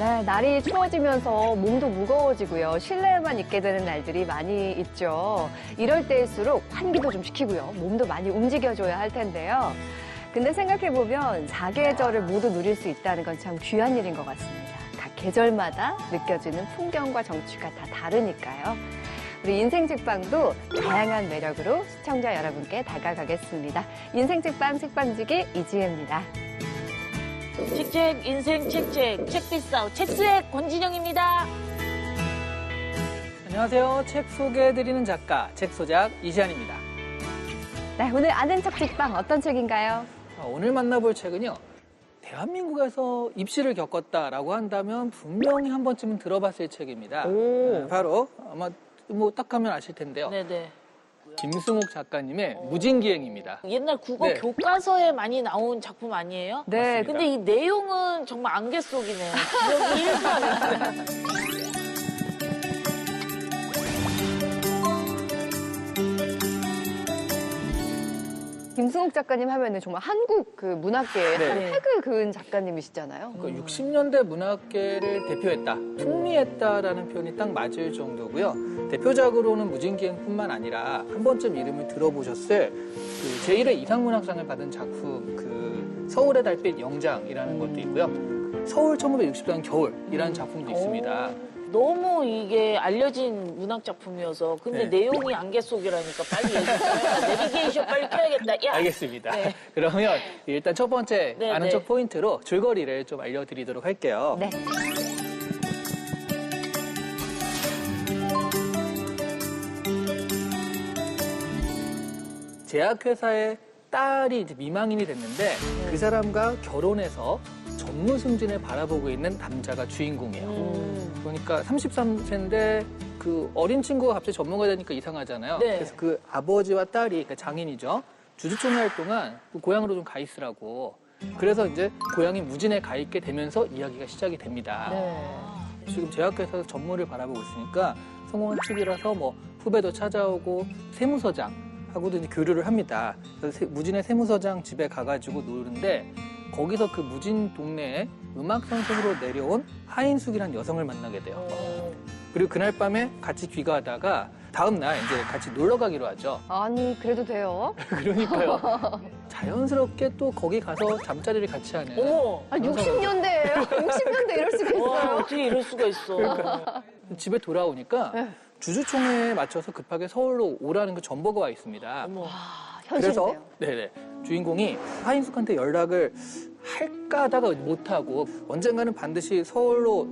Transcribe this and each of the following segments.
네, 날이 추워지면서 몸도 무거워지고요. 실내에만 있게 되는 날들이 많이 있죠. 이럴 때일수록 환기도 좀 시키고요. 몸도 많이 움직여줘야 할 텐데요. 근데 생각해보면 사계절을 모두 누릴 수 있다는 건 참 귀한 일인 것 같습니다. 각 계절마다 느껴지는 풍경과 정취가 다 다르니까요. 우리 인생책방도 다양한 매력으로 시청자 여러분께 다가가겠습니다. 인생책방 책방지기 이지혜입니다. 책책 인생 책책 책비싸우 책수의 권진영입니다. 안녕하세요. 책 소개해드리는 작가 책소작 이시안입니다. 네, 오늘 아는 척 책방 어떤 책인가요? 오늘 만나볼 책은요. 대한민국에서 입시를 겪었다라고 한다면 분명히 한 번쯤은 들어봤을 책입니다. 바로 아마 뭐 딱 하면 아실 텐데요. 네네. 김승옥 작가님의 무진기행입니다. 옛날 국어 네. 교과서에 많이 나온 작품 아니에요? 네, 맞습니다. 근데 이 내용은 정말 안개 속이네요. 기억이 1도 안 나요. 김승옥 작가님 하면은 정말 한국 그 문학계의 네. 한 획을 그은 작가님이시잖아요. 60년대 문학계를 대표했다, 풍미했다라는 표현이 딱 맞을 정도고요. 대표작으로는 무진기행뿐만 아니라 한 번쯤 이름을 들어보셨을 그 제1회 이상문학상을 받은 작품 그 서울의 달빛 영장이라는 것도 있고요. 서울 1964년 겨울이라는 작품도 있습니다. 너무 이게 알려진 문학 작품이어서 근데 네. 내용이 안개 속이라니까 빨리 얘기해요. 내비게이션 빨리 켜야겠다. 야. 알겠습니다. 네. 그러면 일단 첫 번째 네, 아는 네. 척 포인트로 줄거리를 좀 알려드리도록 할게요. 네. 제약회사의 딸이 이제 미망인이 됐는데 그 사람과 결혼해서 전무 승진을 바라보고 있는 남자가 주인공이에요. 그러니까 33세인데 그 어린 친구가 갑자기 전무가 되니까 이상하잖아요. 네. 그래서 그 아버지와 딸이, 그러니까 장인이죠. 주주총회 할 동안 그 고향으로 좀 가 있으라고. 그래서 이제 고향이 무진에 가 있게 되면서 이야기가 시작이 됩니다. 지금 제약회사에서 전무를 바라보고 있으니까 성공한 측이라서 뭐 후배도 찾아오고 세무서장하고도 이제 교류를 합니다. 그래서 무진의 세무서장 집에 가가지고 노는데 거기서 그 무진 동네에 음악 선생으로 내려온 하인숙이라는 여성을 만나게 돼요. 그리고 그날 밤에 같이 귀가하다가 다음 날 이제 같이 놀러 가기로 하죠. 아니, 그래도 돼요? 그러니까요. 자연스럽게 또 거기 가서 잠자리를 같이 하는. 어머. 아, 60년대예요. 60년대 이럴 수가 와, 있어요. 어떻게 이럴 수가 있어. 집에 돌아오니까 네. 주주총회에 맞춰서 급하게 서울로 오라는 그 전보가 와 있습니다. 어머. 아, 그래서 현실이네요. 네네 주인공이 하인숙한테 연락을 할까 하다가 못하고 언젠가는 반드시 서울로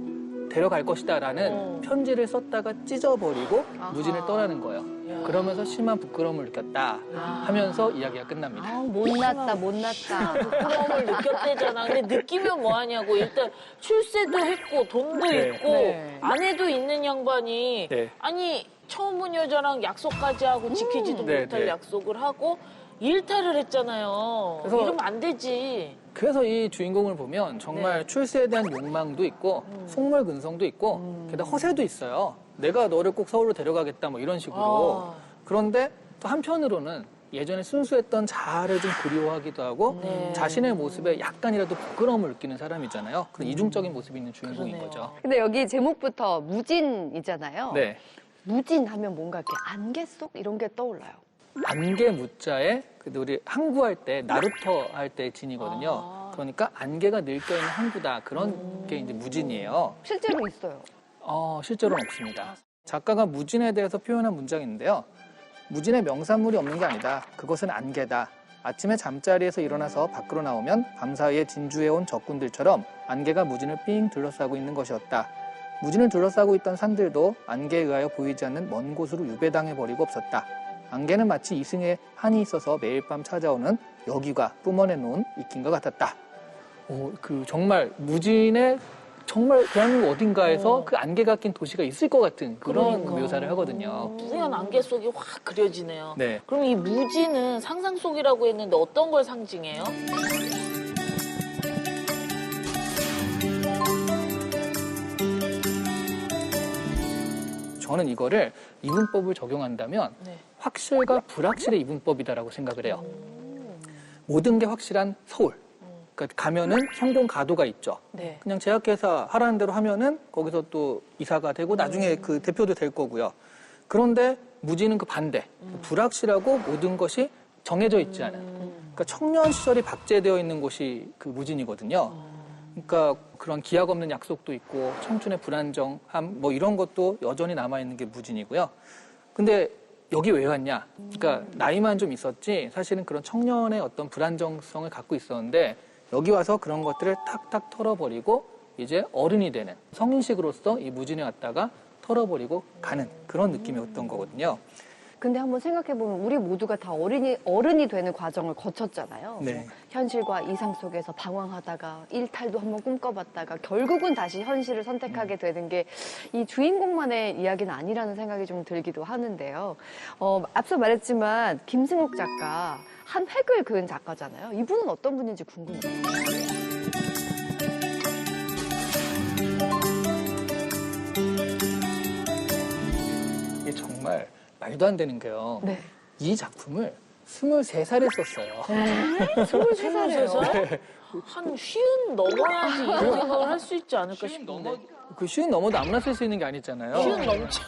데려갈 것이다라는 편지를 썼다가 찢어버리고 아하. 무진을 떠나는 거예요. 그러면서 심한 부끄러움을 느꼈다 하면서 이야기가 끝납니다. 아, 못났다, 못났다. 부끄러움을 느꼈대잖아. 근데 느끼면 뭐하냐고. 일단 출세도 했고 돈도 네. 있고 네. 아내도 있는 양반이 네. 아니 처음 본 여자랑 약속까지 하고 지키지도 네, 못할 네. 약속을 하고 일탈을 했잖아요. 그래서- 이러면 안 되지. 그래서 이 주인공을 보면 정말 네. 출세에 대한 욕망도 있고 속물근성도 있고 게다가 허세도 있어요. 내가 너를 꼭 서울로 데려가겠다 뭐 이런 식으로. 아. 그런데 또 한편으로는 예전에 순수했던 자아를 좀 그리워하기도 하고 네. 자신의 모습에 약간이라도 부끄러움을 느끼는 사람이잖아요. 그런 이중적인 모습이 있는 주인공인 그러네요. 거죠. 근데 여기 제목부터 무진이잖아요. 네. 무진 하면 뭔가 이렇게 안개 속 이런 게 떠올라요. 안개 무자에 우리 항구할 때 나루터 할 때 진이거든요. 그러니까 안개가 늘껴있는 항구다. 그런 게 이제 무진이에요. 실제로 있어요. 실제로는 없습니다. 작가가 무진에 대해서 표현한 문장이 있는데요. 무진에 명산물이 없는 게 아니다. 그것은 안개다. 아침에 잠자리에서 일어나서 밖으로 나오면 밤사이에 진주해온 적군들처럼 안개가 무진을 삥 둘러싸고 있는 것이었다. 무진을 둘러싸고 있던 산들도 안개에 의하여 보이지 않는 먼 곳으로 유배당해버리고 없었다. 안개는 마치 이승에 한이 있어서 매일 밤 찾아오는 여기가 뿜어내놓은 익힌과 같았다. 정말 무진의 정말 대한민국 어딘가에서 그 안개가 낀 도시가 있을 것 같은 그런 그러니까. 묘사를 하거든요. 뿌연 안개 속이 확 그려지네요. 네. 그럼 이 무지는 상상 속이라고 했는데 어떤 걸 상징해요? 저는 이거를 이분법을 적용한다면 네. 확실과 불확실의 이분법이다라고 생각을 해요. 모든 게 확실한 서울. 그러니까 가면은 성공 가도가 있죠. 네. 그냥 제약회사 하라는 대로 하면은 거기서 또 이사가 되고 나중에 그 대표도 될 거고요. 그런데 무지는 그 반대. 불확실하고 모든 것이 정해져 있지 않은. 그러니까 청년 시절이 박제되어 있는 곳이 그 무진이거든요. 그러니까 그런 기약 없는 약속도 있고 청춘의 불안정함 뭐 이런 것도 여전히 남아있는 게 무진이고요. 근데 여기 왜 왔냐? 그러니까 나이만 좀 있었지 사실은 그런 청년의 어떤 불안정성을 갖고 있었는데 여기 와서 그런 것들을 탁탁 털어버리고 이제 어른이 되는 성인식으로서 이 무진에 왔다가 털어버리고 가는 그런 느낌이었던 거거든요. 근데 한번 생각해보면 우리 모두가 다 어른이 되는 과정을 거쳤잖아요. 네. 뭐 현실과 이상 속에서 방황하다가 일탈도 한번 꿈꿔봤다가 결국은 다시 현실을 선택하게 되는 게 이 주인공만의 이야기는 아니라는 생각이 좀 들기도 하는데요. 앞서 말했지만 김승옥 작가 한 획을 그은 작가잖아요. 이분은 어떤 분인지 궁금해요. 이게 정말 말도 안 되는 게요. 네. 이 작품을 23살에 썼어요. 23살이에요? 한 50 넘어야지 이런 생각을 할 수 있지 않을까 싶은데. 그 50 넘어도 아무나 쓸 수 있는 게 아니잖아요. 50 넘지.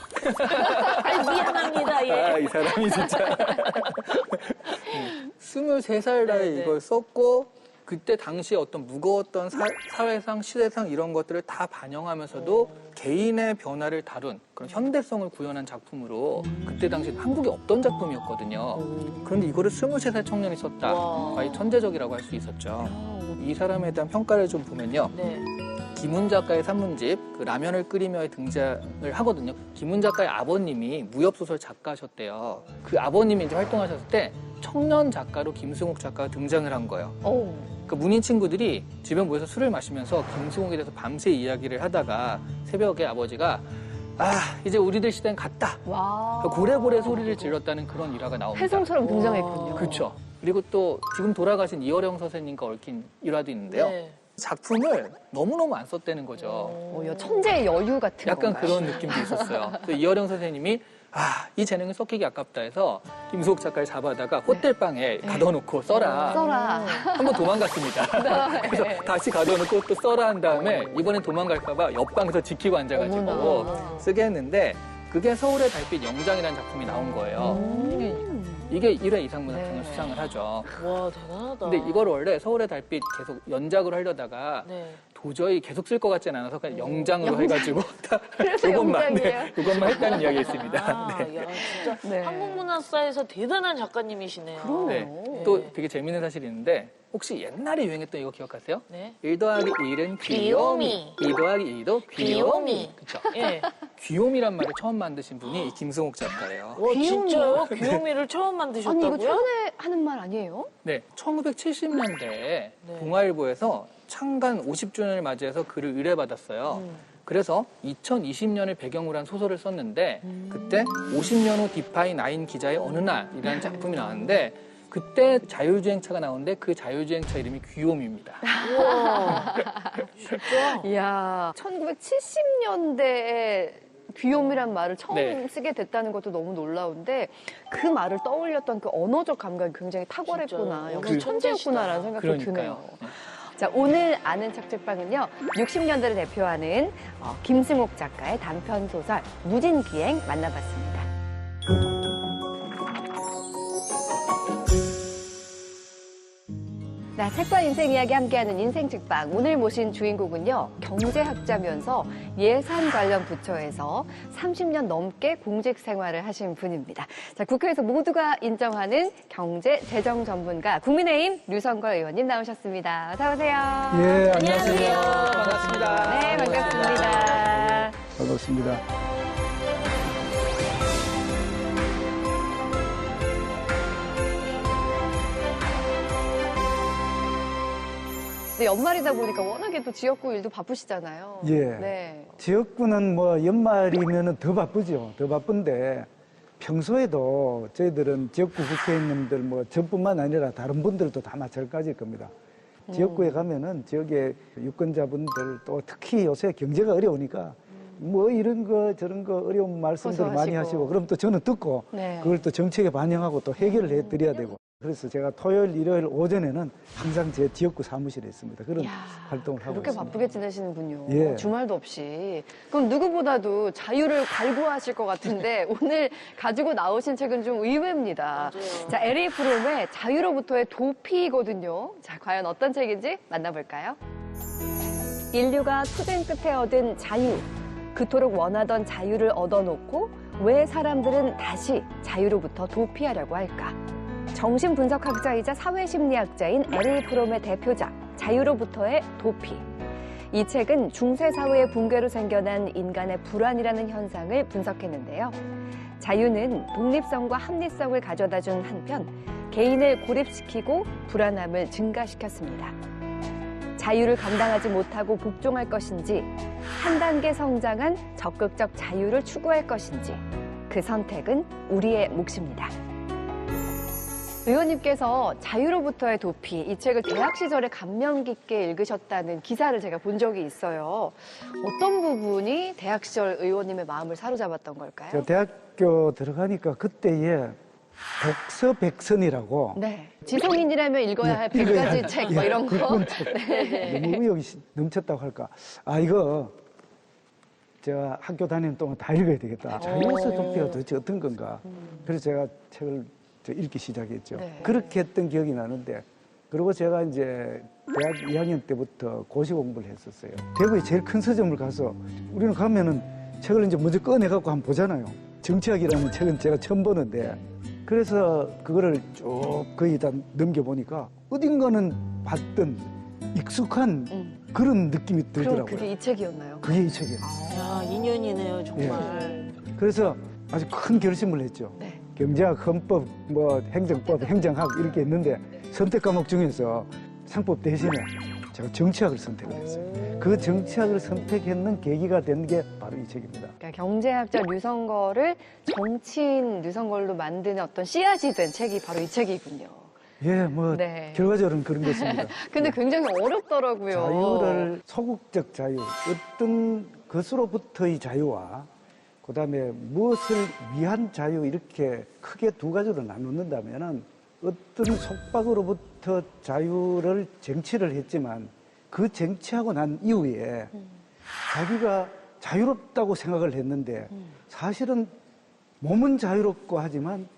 아니, 미안합니다, 예. 아, 이 사람이 진짜. 23살 나이에 네, 네. 이걸 썼고, 그때 당시에 어떤 무거웠던 사회상, 시대상 이런 것들을 다 반영하면서도 개인의 변화를 다룬 그런 현대성을 구현한 작품으로 그때 당시 한국에 없던 작품이었거든요. 그런데 이거를 23살 청년이 썼다. 와. 거의 천재적이라고 할 수 있었죠. 이 사람에 대한 평가를 좀 보면요. 네. 김훈 작가의 산문집 그 라면을 끓이며에 등장을 하거든요. 김훈 작가의 아버님이 무협소설 작가셨대요. 그 아버님이 이제 활동하셨을 때 청년 작가로 김승옥 작가가 등장을 한 거예요. 오. 그 문인 친구들이 집에 모여서 술을 마시면서 김승옥에 대해서 밤새 이야기를 하다가 새벽에 아버지가 이제 우리들 시대는 갔다. 와. 고래고래 소리를 질렀다는 그런 일화가 나옵니다. 혜성처럼 등장했군요. 그렇죠. 그리고 또 지금 돌아가신 이어령 선생님과 얽힌 일화도 있는데요. 네. 작품을 너무너무 안 썼다는 거죠. 천재의 여유 같은 약간 건가요? 그런 느낌도 있었어요. 그래서 이어령 선생님이 이 재능을 썩히기 아깝다 해서 김수옥 작가를 잡아다가 호텔방에 가둬놓고 써라. 써라. 한번 도망갔습니다. 그래서 다시 가둬놓고 또 써라 한 다음에 이번엔 도망갈까봐 옆방에서 지키고 앉아가지고 어머나. 쓰게 했는데 그게 서울의 달빛 영장이라는 작품이 나온 거예요. 이게 1회 이상문학상을 네. 수상을 하죠. 와, 대단하다. 근데 이걸 원래 서울의 달빛 계속 연작으로 하려다가 네. 도저히 계속 쓸 것 같지는 않아서 그냥 영장으로 해가지고 그래서 영장이에요? 이것만 했다는 이야기 있습니다. 네. 야, 진짜 네. 한국문학사에서 대단한 작가님이시네요. 네. 네. 또 되게 재밌는 사실이 있는데 혹시 옛날에 유행했던 이거 기억하세요? 네. 1 더하기 1은 귀요미. 2 더하기 2도 귀요미. 귀요미. 그쵸? 예. 귀요미란 말을 처음 만드신 분이 이 김승옥 작가예요. 와, 귀요미요? 진짜요? 귀요미를 처음 아니 만드셨다고요? 이거 최근에 하는 말 아니에요? 네. 1970년대에 동아일보에서 창간 50주년을 맞이해서 글을 의뢰받았어요. 그래서 2020년을 배경으로 한 소설을 썼는데 그때 50년 후 디파이 9 기자의 어느 날이라는 작품이 나왔는데 그때 자율주행차가 나오는데 그 자율주행차 이름이 귀요미입니다. 우와. 진짜? 이야, 1970년대에 귀요미란 말을 처음 네. 쓰게 됐다는 것도 너무 놀라운데 그 말을 떠올렸던 그 언어적 감각이 굉장히 탁월했구나. 진짜. 역시 천재였구나라는 생각도 그러니까요. 드네요. 자, 오늘 아는 척책방은요, 60년대를 대표하는 김승옥 작가의 단편 소설 무진기행 만나봤습니다. 자, 책과 인생 이야기 함께하는 인생책방. 오늘 모신 주인공은요, 경제학자면서 예산 관련 부처에서 30년 넘게 공직 생활을 하신 분입니다. 자, 국회에서 모두가 인정하는 경제 재정 전문가 국민의힘 류성걸 의원님 나오셨습니다. 어서 오세요. 예, 안녕하세요. 반갑습니다. 네, 반갑습니다. 반갑습니다. 근데 연말이다 보니까 워낙에 또 지역구 일도 바쁘시잖아요. 예. 네. 지역구는 뭐 연말이면은 더 바쁘죠. 더 바쁜데 평소에도 저희들은 지역구 국회의원님들 뭐 저뿐만 아니라 다른 분들도 다 마찬가지일 겁니다. 지역구에 가면은 지역의 유권자분들 또 특히 요새 경제가 어려우니까 뭐 이런 거 저런 거 어려운 말씀들 많이 호소하시고. 하시고 그럼 또 저는 듣고 네. 그걸 또 정책에 반영하고 또 해결을 해드려야 되고 그래서 제가 토요일, 일요일 오전에는 항상 제 지역구 사무실에 있습니다. 그런 이야, 활동을 하고 그렇게 있습니다. 바쁘게 지내시는군요. 예. 주말도 없이. 그럼 누구보다도 자유를 갈구하실 것 같은데 오늘 가지고 나오신 책은 좀 의외입니다. 맞아요. 자, 에리 프롬의 자유로부터의 도피거든요. 자, 과연 어떤 책인지 만나볼까요? 인류가 투쟁 끝에 얻은 자유. 그토록 원하던 자유를 얻어놓고 왜 사람들은 다시 자유로부터 도피하려고 할까? 정신분석학자이자 사회심리학자인 에리 프롬의 대표작 자유로부터의 도피. 이 책은 중세사회의 붕괴로 생겨난 인간의 불안이라는 현상을 분석했는데요. 자유는 독립성과 합리성을 가져다준 한편 개인을 고립시키고 불안함을 증가시켰습니다. 자유를 감당하지 못하고 복종할 것인지 한 단계 성장한 적극적 자유를 추구할 것인지 그 선택은 우리의 몫입니다. 의원님께서 자유로부터의 도피, 이 책을 대학 시절에 감명 깊게 읽으셨다는 기사를 제가 본 적이 있어요. 어떤 부분이 대학 시절 의원님의 마음을 사로잡았던 걸까요? 제가 대학교 들어가니까 그때에 독서 백선이라고 네. 지성인이라면 읽어야 할 100가지 책, 뭐 이런 거. 그런 책. 너무 의욕이 넘쳤다고 할까. 아, 이거 제가 학교 다니는 동안 다 읽어야 되겠다. 자유로서 도피가 도대체 어떤 건가. 그래서 제가 책을 읽기 시작했죠. 네. 그렇게 했던 기억이 나는데, 그리고 제가 이제 대학 2학년 때부터 고시 공부를 했었어요. 대구에 제일 큰 서점을 가서 우리는 가면은 책을 이제 먼저 꺼내갖고 한번 보잖아요. 정치학이라는 책은 제가 처음 보는데, 그래서 그거를 쭉 거의 다 넘겨보니까 어딘가는 봤던 익숙한 그런 느낌이 그럼 들더라고요. 그게 이 책이었나요? 그게 이 책이에요. 야, 인연이네요, 정말. 그래서 아주 큰 결심을 했죠. 네. 경제학, 헌법, 뭐 행정법, 행정학 이렇게 있는데 선택 과목 중에서 상법 대신에 제가 정치학을 선택을 했어요. 그 정치학을 선택했는 계기가 된 게 바로 이 책입니다. 그러니까 경제학자 류성걸을 정치인 류성걸로 만드는 어떤 씨앗이 된 책이 바로 이 책이군요. 예, 뭐 네. 결과적으로는 그런 것입니다. 근데 굉장히 어렵더라고요. 자유를 소극적 자유, 어떤 것으로부터의 자유와 그다음에 무엇을 위한 자유 이렇게 크게 두 가지로 나누는다면은 어떤 속박으로부터 자유를 쟁취를 했지만 그 쟁취하고 난 이후에 자기가 자유롭다고 생각을 했는데 사실은 몸은 자유롭고 하지만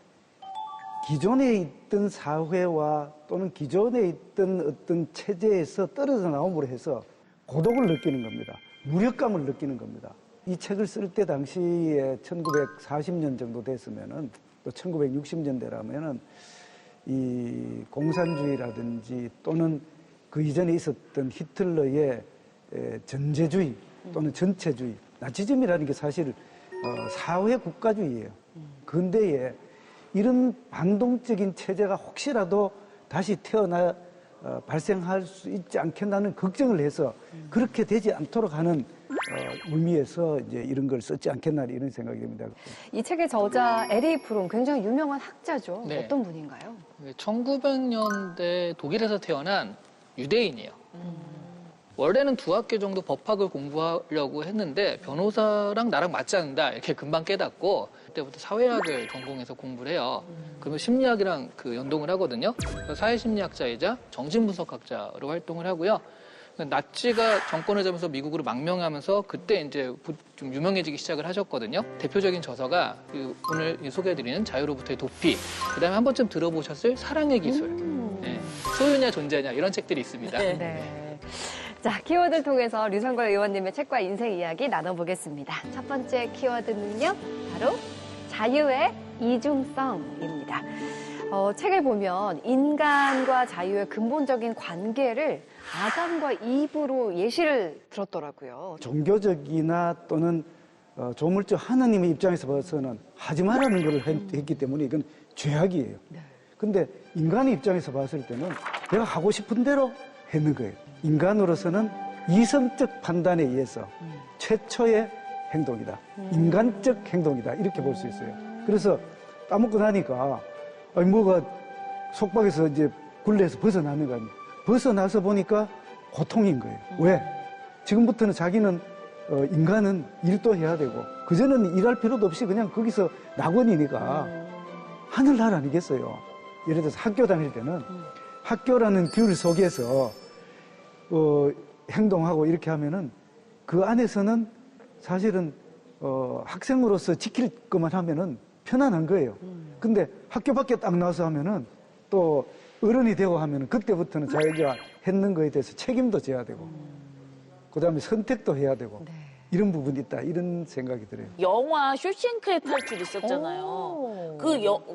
기존에 있던 사회와 또는 기존에 있던 어떤 체제에서 떨어져 나옴으로 해서 고독을 느끼는 겁니다. 무력감을 느끼는 겁니다. 이 책을 쓸 때 당시에 1940년 정도 됐으면은 또 1960년대라면은 이 공산주의라든지 또는 그 이전에 있었던 히틀러의 전제주의 또는 전체주의, 나치즘이라는 게 사실 사회 국가주의예요. 근대에 이런 반동적인 체제가 혹시라도 다시 발생할 수 있지 않겠나는 걱정을 해서 그렇게 되지 않도록 하는 의미에서 이제 이런 걸 썼지 않겠나 이런 생각이 듭니다. 이 책의 저자 에리 프롬 굉장히 유명한 학자죠. 네. 어떤 분인가요? 1900년대 독일에서 태어난 유대인이에요. 원래는 두 학기 정도 법학을 공부하려고 했는데 변호사랑 나랑 맞지 않는다 이렇게 금방 깨닫고 그때부터 사회학을 전공해서 공부를 해요. 그러면 심리학이랑 그 연동을 하거든요. 사회심리학자이자 정신분석학자로 활동을 하고요. 나치가 정권을 잡으면서 미국으로 망명하면서 그때 이제 좀 유명해지기 시작을 하셨거든요. 대표적인 저서가 오늘 소개해드리는 자유로부터의 도피, 그다음에 한 번쯤 들어보셨을 사랑의 기술, 네. 소유냐 존재냐 이런 책들이 있습니다. 네. 네. 자, 키워드를 통해서 류성걸 의원님의 책과 인생 이야기 나눠보겠습니다. 첫 번째 키워드는요, 바로 자유의 이중성입니다. 책을 보면 인간과 자유의 근본적인 관계를 아담과 이브로 예시를 들었더라고요. 종교적이나 또는 조물적 하느님의 입장에서 봐서는 하지 말라는 걸 했기 때문에 이건 죄악이에요. 근데 인간의 입장에서 봤을 때는 내가 하고 싶은 대로 했는 거예요. 인간으로서는 이성적 판단에 의해서 최초의 행동이다. 인간적 행동이다. 이렇게 볼 수 있어요. 그래서 따먹고 나니까 뭐가 속박에서 이제 굴레에서 벗어나는 거 아니에요. 벗어나서 보니까 고통인 거예요. 왜? 지금부터는 자기는 인간은 일도 해야 되고 그전에는 일할 필요도 없이 그냥 거기서 낙원이니까 하늘날 아니겠어요. 예를 들어서 학교 다닐 때는 학교라는 귤 속에서 행동하고 이렇게 하면은 그 안에서는 사실은 학생으로서 지킬 것만 하면은 편안한 거예요. 근데 학교 밖에 딱 나와서 하면은 또 어른이 되고 하면은 그때부터는 자기가 했는 거에 대해서 책임도 져야 되고 그다음에 선택도 해야 되고 네. 이런 부분이 있다 이런 생각이 들어요. 영화 쇼생크의 탈출 오. 있었잖아요.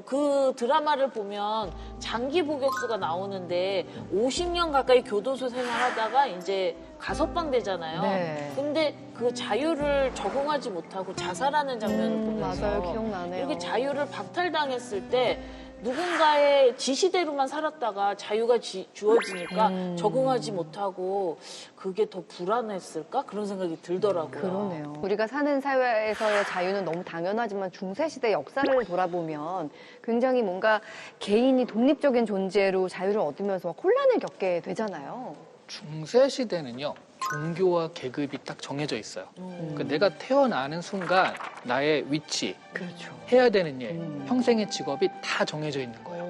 그 드라마를 보면 장기 복역수가 나오는데 50년 가까이 교도소 생활하다가 이제 가석방 되잖아요. 네. 근데 그 자유를 적응하지 못하고 자살하는 장면을 보면서 맞아요. 기억나네요. 이렇게 자유를 박탈당했을 때 누군가의 지시대로만 살았다가 자유가 주어지니까 적응하지 못하고 그게 더 불안했을까? 그런 생각이 들더라고요. 그러네요. 우리가 사는 사회에서의 자유는 너무 당연하지만 중세시대 역사를 돌아보면 굉장히 뭔가 개인이 독립적인 존재로 자유를 얻으면서 혼란을 겪게 되잖아요. 중세 시대는요 종교와 계급이 딱 정해져 있어요. 그러니까 내가 태어나는 순간 나의 위치, 그렇죠. 해야 되는 일, 평생의 직업이 다 정해져 있는 거예요.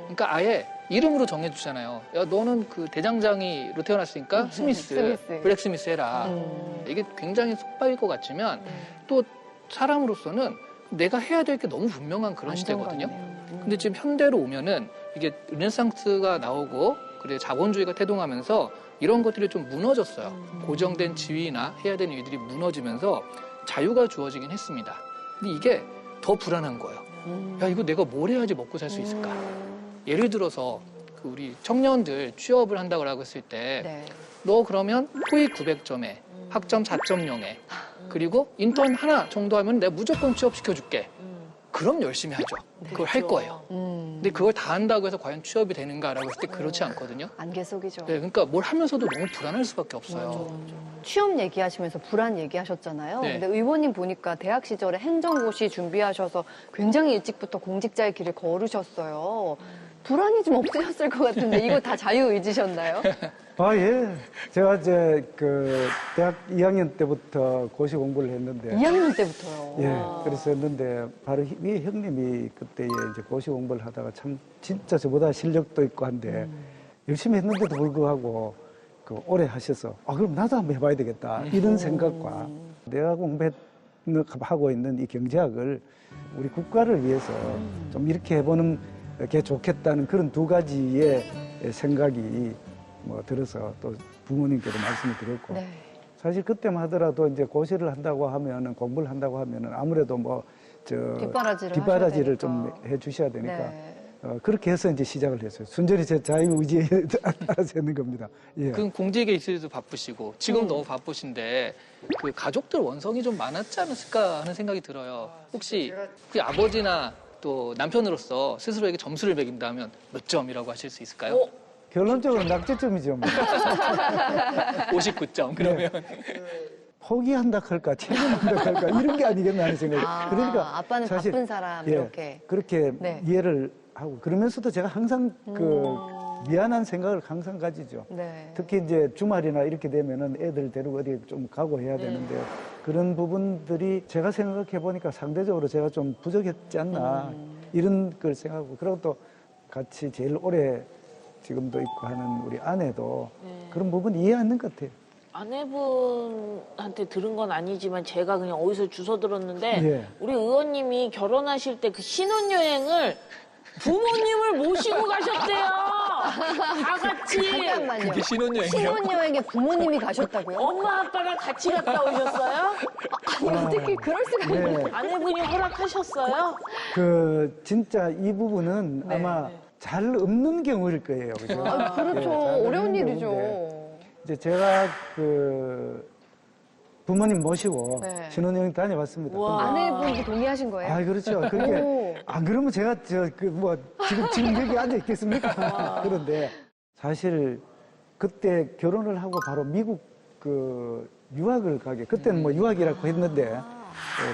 그러니까 아예 이름으로 정해주잖아요. 야, 너는 그 대장장이로 태어났으니까 스미스, 스미스. 블랙스미스 해라. 이게 굉장히 속박일 것 같지만 또 사람으로서는 내가 해야 될 게 너무 분명한 그런 시대거든요. 근데 지금 현대로 오면은 이게 르네상스가 나오고 그리고 자본주의가 태동하면서 이런 것들이 좀 무너졌어요. 고정된 지위나 해야 되는 일들이 무너지면서 자유가 주어지긴 했습니다. 근데 이게 더 불안한 거예요. 야, 이거 내가 뭘 해야지 먹고 살 수 있을까? 예를 들어서 그 우리 청년들 취업을 한다고 하고 했을 때 네. 너 그러면 토익 900점에 학점 4.0에 그리고 인턴 하나 정도 하면 내가 무조건 취업시켜줄게. 그럼 열심히 하죠. 그걸 할 거예요. 근데 그걸 다 한다고 해서 과연 취업이 되는가라고 했을 때 그렇지 않거든요. 안개 속이죠. 네, 그러니까 뭘 하면서도 너무 불안할 수밖에 없어요. 취업 얘기하시면서 불안 얘기하셨잖아요. 네. 근데 의원님 보니까 대학 시절에 행정고시 준비하셔서 굉장히 일찍부터 공직자의 길을 걸으셨어요. 불안이 좀 없으셨을 것 같은데 이거 다 자유의지셨나요? 아, 예. 제가 이제 대학 2학년 때부터 고시 공부를 했는데. 2학년 때부터요. 예. 그래서 했는데 바로 위에 형님이 그때 이제 고시 공부를 하다가 참 진짜 저보다 실력도 있고 한데 열심히 했는데도 불구하고 오래 하셔서 그럼 나도 한번 해봐야 되겠다. 이런 생각과 내가 공부하고 있는 이 경제학을 우리 국가를 위해서 좀 이렇게 해보는 게 좋겠다는 그런 두 가지의 생각이 들어서 또 부모님께도 말씀을 드렸고 네. 사실 그때만 하더라도 이제 고시를 한다고 하면은 공부를 한다고 하면은 아무래도 뒷바라지를 좀 해주셔야 되니까 네. 그렇게 해서 이제 시작을 했어요. 순전히 제 자유의지에 따라서 했는 겁니다. 예. 그 공직에 있을 때도 바쁘시고 지금 너무 바쁘신데 그 가족들 원성이 좀 많았지 않았을까 하는 생각이 들어요. 혹시 그 아버지나 또 남편으로서 스스로에게 점수를 매긴다면 몇 점이라고 하실 수 있을까요? 결론적으로 낙제점이죠. 59점 그러면. 포기한다 할까, 책임한다 할까, 이런 게 아니겠나 하는 생각이. 그러니까 아빠는 사실, 바쁜 사람 예, 이렇게. 그렇게 네. 이해를 하고 그러면서도 제가 항상 미안한 생각을 항상 가지죠. 네. 특히 이제 주말이나 이렇게 되면은 애들 데리고 어디 좀 가고 해야 되는데 그런 부분들이 제가 생각해 보니까 상대적으로 제가 좀 부족했지 않나 이런 걸 생각하고 그리고 또 같이 제일 오래 지금도 있고 하는 우리 아내도 그런 부분 이해하는 것 같아요. 아내분한테 들은 건 아니지만 제가 그냥 어디서 주워 들었는데 예. 우리 의원님이 결혼하실 때 그 신혼여행을 부모님을 모시고 가셨대요. 다 같이. 잠깐만요. 그게 신혼여행이요? 신혼여행에 부모님이 가셨다고요? 엄마 아빠가 같이 갔다 오셨어요? 아니 어떻게 그럴 수가 있나요? 네. 아내분이 허락하셨어요? 진짜 이 부분은 네. 아마 잘 없는 경우일 거예요. 그죠? 그렇죠. 잘 없는 어려운 경우인데 일이죠. 이제 제가 부모님 모시고 네. 신혼여행 다녀봤습니다. 우와. 근데 아내분도 동의하신 거예요? 그렇죠. 오. 그게 안 그러면 제가 지금 여기 앉아 있겠습니까? 그런데 사실 그때 결혼을 하고 바로 미국 유학을 가게 그때는 유학이라고 했는데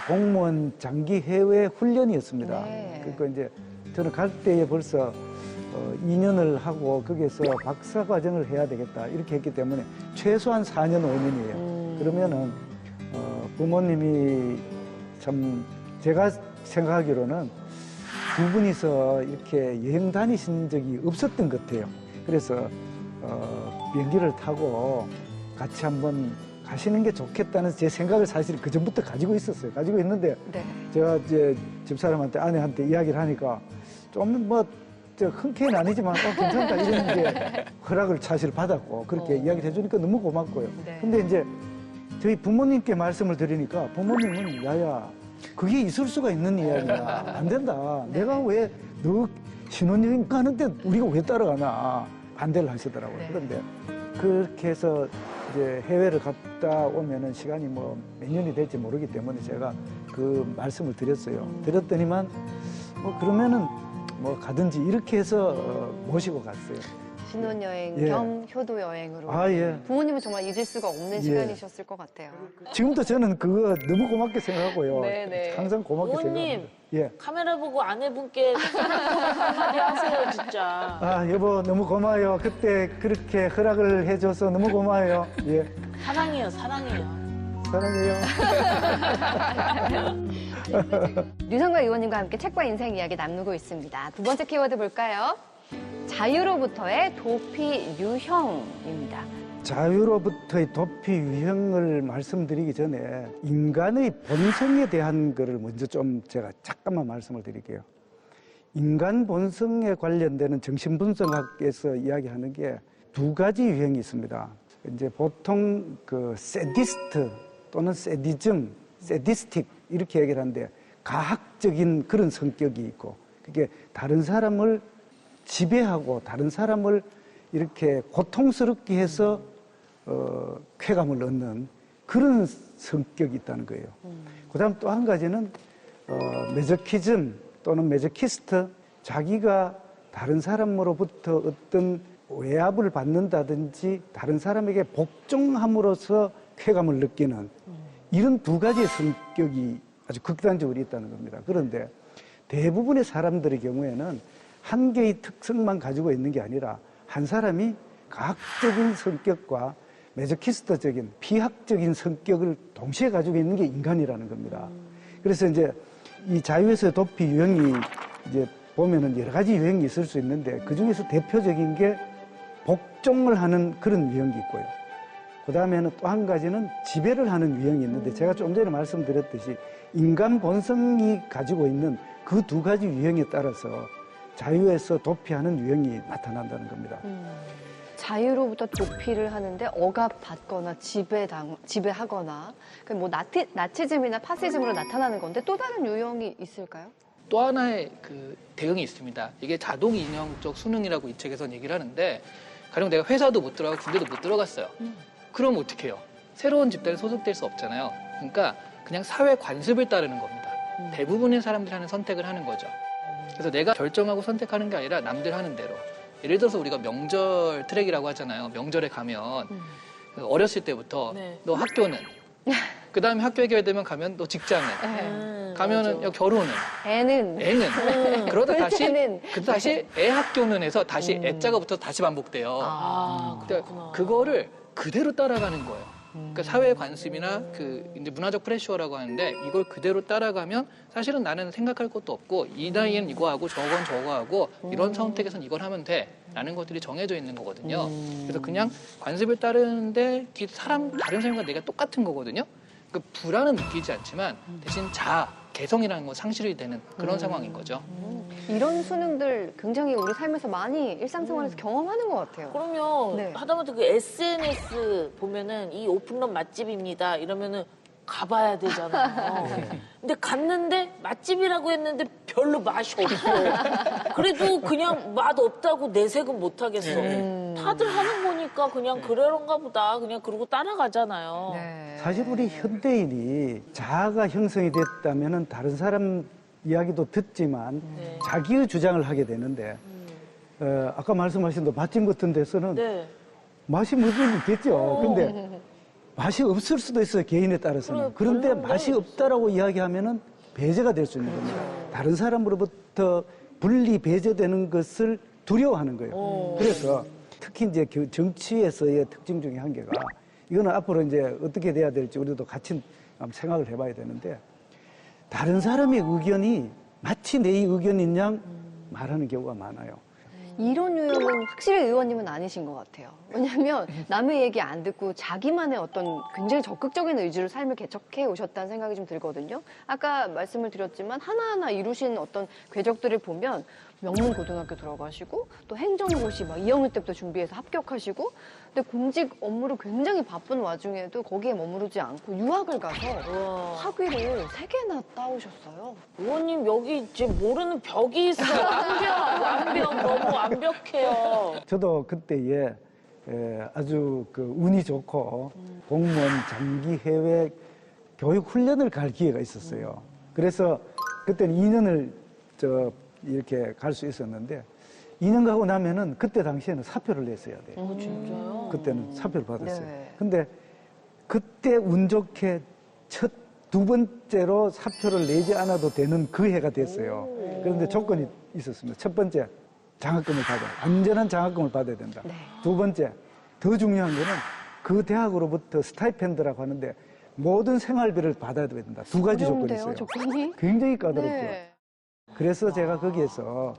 공무원 장기 해외 훈련이었습니다. 네. 그러니까 이제 저는 갈 때에 벌써 2년을 하고 거기에서 박사 과정을 해야 되겠다 이렇게 했기 때문에 최소한 4년 5년이에요. 그러면은 부모님이 참 제가 생각하기로는 두 분이서 이렇게 여행 다니신 적이 없었던 것 같아요. 그래서 비행기를 타고 같이 한번 가시는 게 좋겠다는 제 생각을 사실 그 전부터 가지고 있었어요. 가지고 있는데 네. 제가 이제 집사람한테 아내한테 이야기를 하니까 좀 뭐 흔쾌히는 아니지만 괜찮다 이런 게 허락을 사실 받았고 그렇게 이야기를 해주니까 너무 고맙고요. 네. 근데 이제 저희 부모님께 말씀을 드리니까 부모님은 야야 그게 있을 수가 있는 이야기야. 안 된다. 내가 왜 너 신혼여행 가는데 우리가 왜 따라가나 반대를 하시더라고요. 네. 그런데 그렇게 해서 이제 해외를 갔다 오면은 시간이 뭐 몇 년이 될지 모르기 때문에 제가 그 말씀을 드렸어요. 드렸더니만 뭐 그러면은 뭐 가든지 이렇게 해서 모시고 갔어요. 신혼여행 예. 겸 효도여행으로. 아, 예. 부모님은 정말 잊을 수가 없는 시간이셨을 것 같아요. 지금도 저는 그거 너무 고맙게 생각하고요. 네네. 항상 고맙게 부모님. 생각합니다. 예. 카메라 보고 아내분께 한마디 하세요, 진짜. 아, 여보, 너무 고마워요. 그때 그렇게 허락을 해줘서 너무 고마워요. 예. 사랑해요, 사랑해요. 사랑해요. 류성과 의원님과 함께 책과 인생 이야기 나누고 있습니다. 두 번째 키워드 볼까요? 자유로부터의 도피 유형입니다. 자유로부터의 도피 유형을 말씀드리기 전에 인간의 본성에 대한 거를 먼저 좀 제가 잠깐만 말씀을 드릴게요. 인간 본성에 관련되는 정신분석학에서 이야기하는 게 두 가지 유형이 있습니다. 이제 보통 그 세디스트 또는 세디즘, 세디스틱 이렇게 얘기를 하는데 가학적인 그런 성격이 있고 그게 다른 사람을 지배하고 다른 사람을 이렇게 고통스럽게 해서 쾌감을 얻는 그런 성격이 있다는 거예요. 그다음 또 한 가지는 메저키즘 또는 메저키스트, 자기가 다른 사람으로부터 어떤 외압을 받는다든지 다른 사람에게 복종함으로써 쾌감을 느끼는 이런 두 가지의 성격이 아주 극단적으로 있다는 겁니다. 그런데 대부분의 사람들의 경우에는 한 개의 특성만 가지고 있는 게 아니라 한 사람이 과학적인 성격과 메저키스트적인 비학적인 성격을 동시에 가지고 있는 게 인간이라는 겁니다. 그래서 이제 이 자유에서의 도피 유형이 이제 보면은 여러 가지 유형이 있을 수 있는데 그 중에서 대표적인 게 복종을 하는 그런 유형이 있고요. 그 다음에는 또 한 가지는 지배를 하는 유형이 있는데 제가 좀 전에 말씀드렸듯이 인간 본성이 가지고 있는 그 두 가지 유형에 따라서 자유에서 도피하는 유형이 나타난다는 겁니다. 자유로부터 도피를 하는데 억압받거나 지배하거나 뭐 나치즘이나 파시즘으로 나타나는 건데 또 다른 유형이 있을까요? 또 하나의 그 대응이 있습니다. 이게 자동 인형적 수능이라고 이 책에서는 얘기를 하는데 가령 내가 회사도 못 들어가고 군대도 못 들어갔어요. 그럼 어떻게 해요? 새로운 집단에 소속될 수 없잖아요. 그러니까 그냥 사회 관습을 따르는 겁니다. 대부분의 사람들이 하는 선택을 하는 거죠. 그래서 내가 결정하고 선택하는 게 아니라 남들 하는 대로. 예를 들어서 우리가 명절 트랙이라고 하잖아요. 명절에 가면 어렸을 때부터 네. 너 학교는 그 다음에 학교 얘기되면 가면 너 직장은 가면은 맞아. 결혼은 애는 그러다 다시 애 학교는 해서 다시 애자가 붙어서 다시 반복돼요. 그렇구나. 그거를 그대로 따라가는 거예요. 그러니까 사회 관습이나 그 이제 문화적 프레셔라고 하는데 이걸 그대로 따라가면 사실은 나는 생각할 것도 없고 이 나이엔 이거 하고 저건 저거 하고 이런 선택에선 이걸 하면 돼라는 것들이 정해져 있는 거거든요. 그래서 그냥 관습을 따르는데 다른 사람과 내가 똑같은 거거든요. 그 불안은 느끼지 않지만 대신 개성이라는 건 상실이 되는 그런 상황인 거죠. 이런 수능들 굉장히 우리 삶에서 많이 일상생활에서 경험하는 것 같아요. 그러면 네. 하다못해 그 SNS 보면은 이 오픈런 맛집입니다 이러면은 가봐야 되잖아요. 근데 갔는데 맛집이라고 했는데 별로 맛이 없어. 그래도 그냥 맛 없다고 내색은 못 하겠어. 다들 하는 거니까 그냥 그러는가 보다. 그냥 그러고 따라가잖아요. 네. 사실 우리 현대인이 자아가 형성이 됐다면은 다른 사람 이야기도 듣지만 자기의 주장을 하게 되는데 아까 말씀하신 대로 맛집 같은 데서는 네. 맛이 뭐든겠죠. 근데 맛이 없을 수도 있어요. 개인에 따라서는. 그래, 그런데 별로 맛이 없다라고 이야기하면은 배제가 될 수 있는 겁니다. 다른 사람으로부터 분리 배제되는 것을 두려워하는 거예요. 그래서 특히 이제 정치에서의 특징 중에 한 개가 이거는 앞으로 이제 어떻게 돼야 될지 우리도 같이 한번 생각을 해봐야 되는데 다른 사람의 의견이 마치 내 의견인 양 말하는 경우가 많아요. 이런 유형은 확실히 의원님은 아니신 것 같아요. 왜냐하면 남의 얘기 안 듣고 자기만의 어떤 굉장히 적극적인 의지로 삶을 개척해 오셨다는 생각이 좀 들거든요. 아까 말씀을 드렸지만 하나하나 이루신 어떤 궤적들을 보면 명문고등학교 들어가시고 또 행정고시 막 2학년 때부터 준비해서 합격하시고 근데 공직 업무로 굉장히 바쁜 와중에도 거기에 머무르지 않고 유학을 가서 와. 학위를 3개나 따오셨어요. 의원님 여기 제 모르는 벽이 있어. 완벽 너무 완벽해요. 저도 그때에 아주 그 운이 좋고 공무원 장기 해외 교육 훈련을 갈 기회가 있었어요. 그래서 그때는 2년을 이렇게 갈 수 있었는데 2년 가고 나면은 그때 당시에는 사표를 냈어야 돼요. 진짜요? 그때는 사표를 받았어요. 네. 근데 그때 운 좋게 두 번째로 사표를 내지 않아도 되는 그 해가 됐어요. 그런데 조건이 있었습니다. 첫 번째, 장학금을 받아야 안전한 장학금을 받아야 된다. 네. 두 번째, 더 중요한 거는 그 대학으로부터 스타이펜드라고 하는데 모든 생활비를 받아야 된다. 두 가지 조건이 어려운데요, 있어요. 조건이? 굉장히 까다롭죠. 네. 그래서 제가 거기에서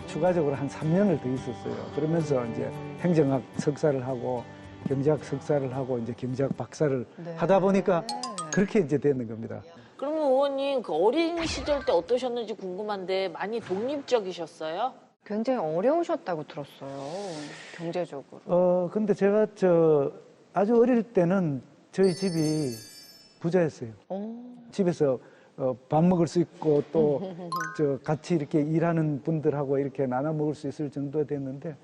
추가적으로 한 3년을 더 있었어요. 그러면서 이제 행정학 석사를 하고 경제학 석사를 하고 이제 경제학 박사를 네. 하다 보니까 그렇게 이제 되는 겁니다. 그러면 의원님 그 어린 시절 때 어떠셨는지 궁금한데 많이 독립적이셨어요? 굉장히 어려우셨다고 들었어요. 경제적으로. 근데 제가 아주 어릴 때는 저희 집이 부자였어요. 집에서 밥 먹을 수 있고 또 같이 이렇게 일하는 분들하고 이렇게 나눠 먹을 수 있을 정도가 됐는데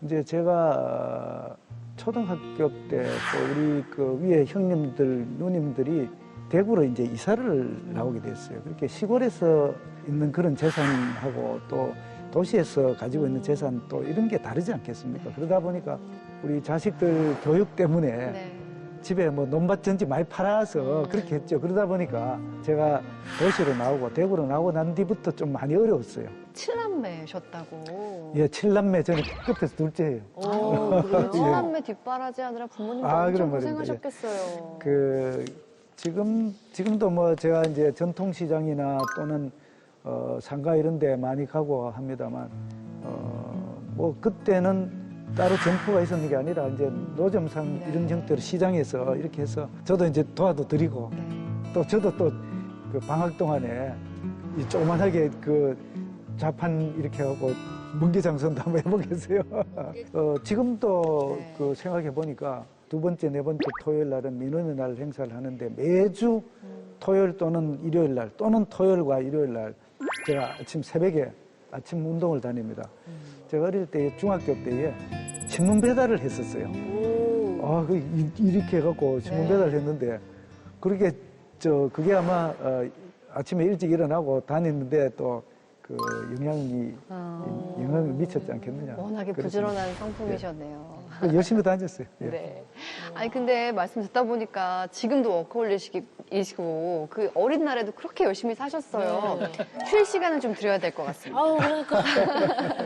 이제 제가 초등학교 때 또 우리 그 위에 형님들 누님들이 대구로 이제 이사를 나오게 됐어요. 그렇게 시골에서 있는 그런 재산하고 또 도시에서 가지고 있는 재산 또 이런 게 다르지 않겠습니까? 그러다 보니까 우리 자식들 교육 때문에 네. 집에 뭐 논밭 전지 많이 팔아서 그렇게 했죠. 그러다 보니까 제가 도시로 나오고 대구로 나오고 난 뒤부터 좀 많이 어려웠어요. 7남매셨다고. 예, 7남매 저는 끝에서 둘째예요. 오, 그래요? 7남매 뒷바라지 하느라 부모님도 아, 엄청 그런 말입니다. 고생하셨겠어요. 지금도 뭐 제가 이제 전통시장이나 또는 상가 이런 데 많이 가고 합니다만 뭐 그때는 따로 점포가 있었는 게 아니라 이제 노점상 이런 형태로 시장에서 이렇게 해서 저도 이제 도와도 드리고 또 저도 또 그 방학 동안에 이 조그만하게 그 자판 이렇게 하고 문기장선도 한번 해보겠어요. 지금도 네. 그 생각해 보니까 두 번째, 네 번째 토요일 날은 민원의 날 행사를 하는데 매주 토요일 또는 일요일 날 또는 토요일과 일요일 날 제가 아침 새벽에 아침 운동을 다닙니다. 제가 어릴 때 중학교 때에 신문 배달을 했었어요. 이렇게 해갖고 신문 배달을 했는데 그렇게 그게 아마 아침에 일찍 일어나고 다녔는데 또 그 영향을 미쳤지 않겠느냐. 워낙에 그렇습니다. 부지런한 성품이셨네요. 열심히 다녔어요. 예. 네. 아니 근데 말씀 듣다 보니까 지금도 워커홀리시고 그 어린 날에도 그렇게 열심히 사셨어요. 쉴 시간을 좀 드려야 될 것 같습니다. 아우 그러니까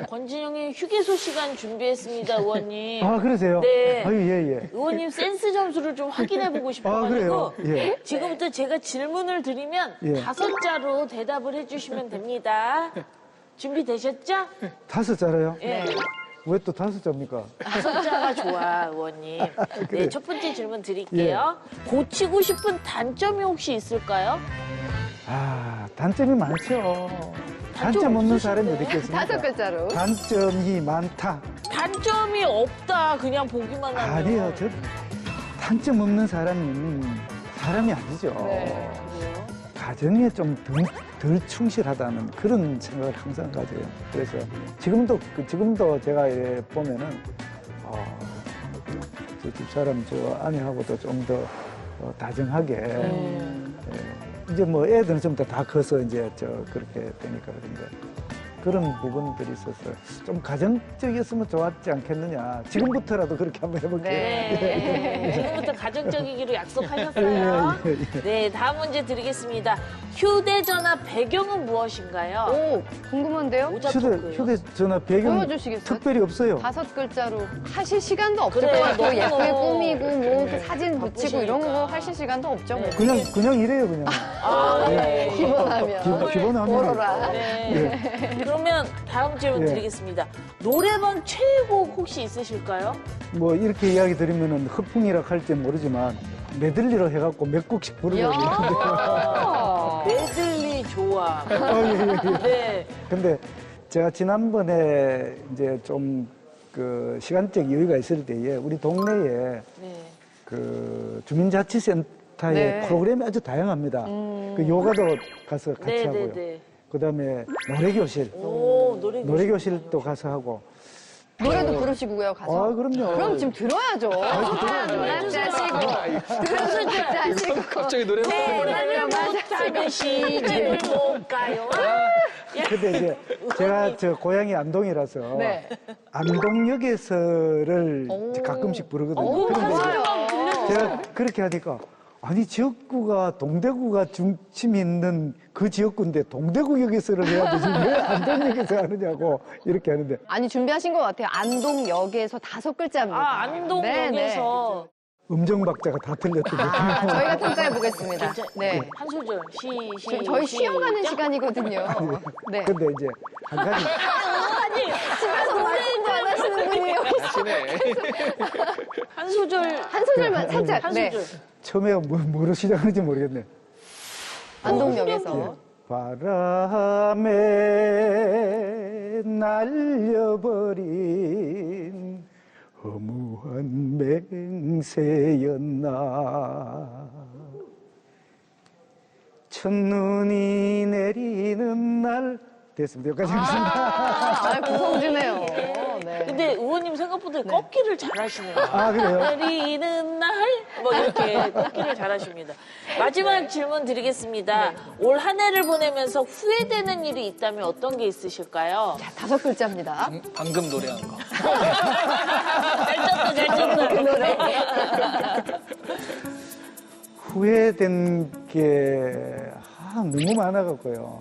권진영이 휴게소 시간 준비했습니다, 의원님. 아, 그러세요? 네. 아유, 예. 의원님 센스 점수를 좀 확인해보고 아, 싶어가지고 그래요? 예. 지금부터 제가 질문을 드리면 예. 5자로 대답을 해주시면 됩니다. 준비되셨죠? 5자로요? 예. 왜 또 5자입니까? 5자가 좋아, 의원님. 네, 그래요? 첫 번째 질문 드릴게요. 고치고 싶은 단점이 혹시 있을까요? 아, 단점이 많죠. 단점 없는 사람이 어디 있겠습니까? 5글자로. 단점이 많다. 단점이 없다, 그냥 보기만 하면. 아니요, 단점 없는 사람은 사람이 아니죠. 네. 그래요? 가정에 좀 덜 충실하다는 그런 생각을 항상 가져요. 그래서 지금도 제가 이래 보면은 저 집사람 저 아내하고도 좀 더 다정하게 이제 뭐 애들은 좀 더 다 커서 이제 그렇게 되니까 그런데 그런 부분들이 있어서 좀 가정적이었으면 좋았지 않겠느냐. 지금부터라도 그렇게 한번 해볼게요. 네. 지금부터 가정적이기로 약속하셨어요. 네, 다음 문제 드리겠습니다. 휴대전화 배경은 무엇인가요? 오, 궁금한데요? 오자 토크예요. 휴대전화 배경 보여주시겠어요? 특별히 없어요. 5글자로 하실 시간도 없을 그래, 것 같고 너무 예쁘게 꾸미고 뭐 네. 사진 붙이고 이런 거 하실 시간도 없죠. 네. 그냥 이래요, 그냥. 아, 네. 기본하면 기본하면. 보러라. 네. 그러면 다음 질문 예. 드리겠습니다. 노래방 최애곡 혹시 있으실까요? 뭐 이렇게 이야기 드리면은 허풍이라 할지 모르지만 메들리로 해갖고 몇 곡씩 부르고 있는데. 야. 메들리 좋아. 예. 네. 근데 제가 지난번에 이제 좀 그 시간적 여유가 있을 때에 우리 동네에 네. 그 주민자치센터의 네. 프로그램이 아주 다양합니다. 그 요가도 가서 같이 네, 하고요. 네, 네. 그다음에 노래교실, 오, 노래교실도 가서 하고. 노래도 부르시고요, 가서. 아, 그럼요. 그럼 지금 들어야죠. 짜시고. 갑자기 노래 노래를 못하면 시집을 못 가요. 근데 이제 제가 저 고향이 안동이라서 네. 안동역에서를 오. 가끔씩 부르거든요. 오, 그런데 이제 맞아요. 제가 그렇게 하니까 아니 지역구가 동대구가 중심이 있는 그 지역구인데 동대구역에서를 해야 되지 왜 안동역에서 하느냐고 이렇게 하는데 아니, 준비하신 것 같아요. 안동역에서 5글자입니다. 아, 네, 안동역에서. 음정박자가 다 틀렸거든요. 아, 저희가 평가해 보겠습니다. 네. 한 소절. 저희 시. 쉬어가는 시간이거든요. 네. 근데 이제 한 가지 집에서 노래 인지 안 하시는 분이 여기 하시네. 한 소절. 한 소절만 살짝. 한 네. 소절. 처음에 뭐로 시작하는지 모르겠네. 안동역에서. 바람에 날려버린 허무한 맹세였나 첫눈이 내리는 날 됐습니다. 여기까지 하겠습니다. 아, 구성지네요. 네. 근데 의원님 생각보다 꺾기를 잘하시네요. 아, 그래요? 내리는 날? 뭐 이렇게 꺾기를 잘하십니다. 마지막 질문 드리겠습니다. 올 한 해를 보내면서 후회되는 일이 있다면 어떤 게 있으실까요? 자, 5글자입니다. 방금 노래한 거. 잘 쳤다. 그 노래. 후회된 게 너무 많아갖고요.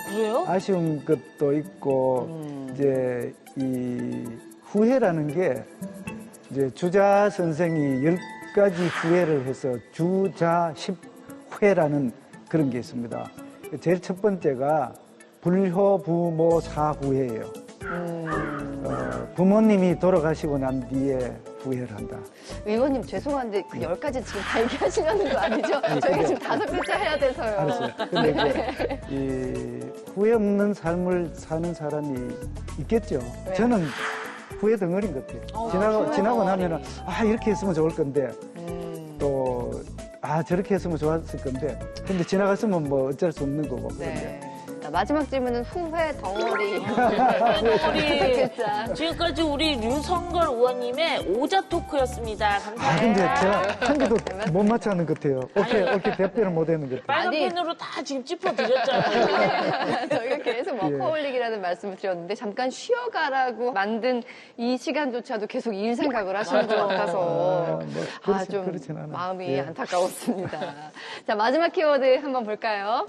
그래요? 아쉬운 것도 있고 이제 이 후회라는 게 이제 주자 선생이 10가지 후회를 해서 주자 10회라는 그런 게 있습니다. 제일 첫 번째가 불효 부모 사후회예요. 부모님이 돌아가시고 난 뒤에 후회를 한다. 의원님 죄송한데 그 10가지 지금 다 얘기하시려는 거 아니죠? 저희가 지금 5글자 해야 돼서요. 알았어요. 근데 이제 이 후회 없는 삶을 사는 사람이 있겠죠. 저는 후회 덩어리인 것 같아요. 지나고 나면은 이렇게 했으면 좋을 건데 또 저렇게 했으면 좋았을 건데 근데 지나갔으면 뭐 어쩔 수 없는 거고. 네. 자, 마지막 질문은 후회 덩어리. 우리 5글자. 지금까지 우리 류성걸 의원님의 오자 토크였습니다. 감사합니다. 근데 제가 한 개도 못 맞추는 것 같아요. 옳게 대표를 못 했는 것 같아요. 빨간 아니. 펜으로 다 지금 짚어드렸잖아요. 저희가 계속 워커홀릭이라는 말씀을 드렸는데 잠깐 쉬어가라고 만든 이 시간조차도 계속 일 생각을 하시는 것 같아서 좀 그렇진 않아요. 마음이 예. 안타까웠습니다. 자, 마지막 키워드 한번 볼까요?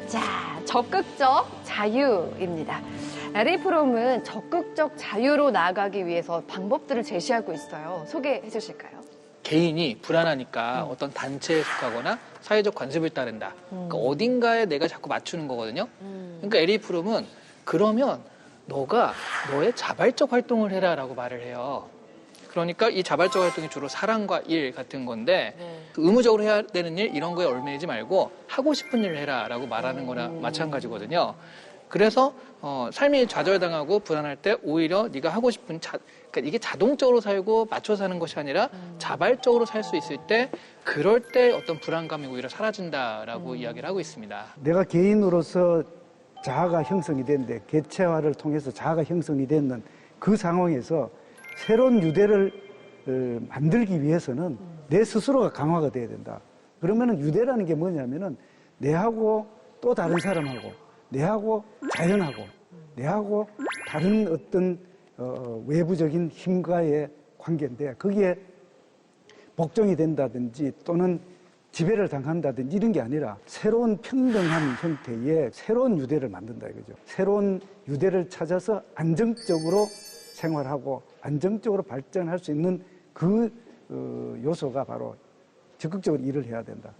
자, 적극적 자유입니다. LA 프롬은 적극적 자유로 나아가기 위해서 방법들을 제시하고 있어요. 소개해 주실까요? 개인이 불안하니까 어떤 단체에 속하거나 사회적 관습을 따른다. 그러니까 어딘가에 내가 자꾸 맞추는 거거든요. 그러니까 LA 프롬은 그러면 너가 너의 자발적 활동을 해라라고 말을 해요. 그러니까 이 자발적 활동이 주로 사랑과 일 같은 건데 그 의무적으로 해야 되는 일 이런 거에 얽매이지 말고 하고 싶은 일을 해라라고 말하는 거나 마찬가지거든요. 그래서 삶이 좌절당하고 불안할 때 오히려 네가 하고 싶은 그러니까 이게 자동적으로 살고 맞춰 사는 것이 아니라 자발적으로 살 수 있을 때 그럴 때 어떤 불안감이 오히려 사라진다라고 이야기를 하고 있습니다. 내가 개인으로서 자아가 형성이 된데 개체화를 통해서 자아가 형성이 되는 그 상황에서 새로운 유대를 만들기 위해서는 내 스스로가 강화가 돼야 된다. 그러면은 유대라는 게 뭐냐면은 내하고 또 다른 사람하고 내하고 자연하고 내하고 다른 어떤 외부적인 힘과의 관계인데 거기에 복종이 된다든지 또는 지배를 당한다든지 이런 게 아니라 새로운 평등한 형태의 새로운 유대를 만든다 이거죠. 새로운 유대를 찾아서 안정적으로 생활하고 안정적으로 발전할 수 있는 그 요소가 바로 적극적으로 일을 해야 된다.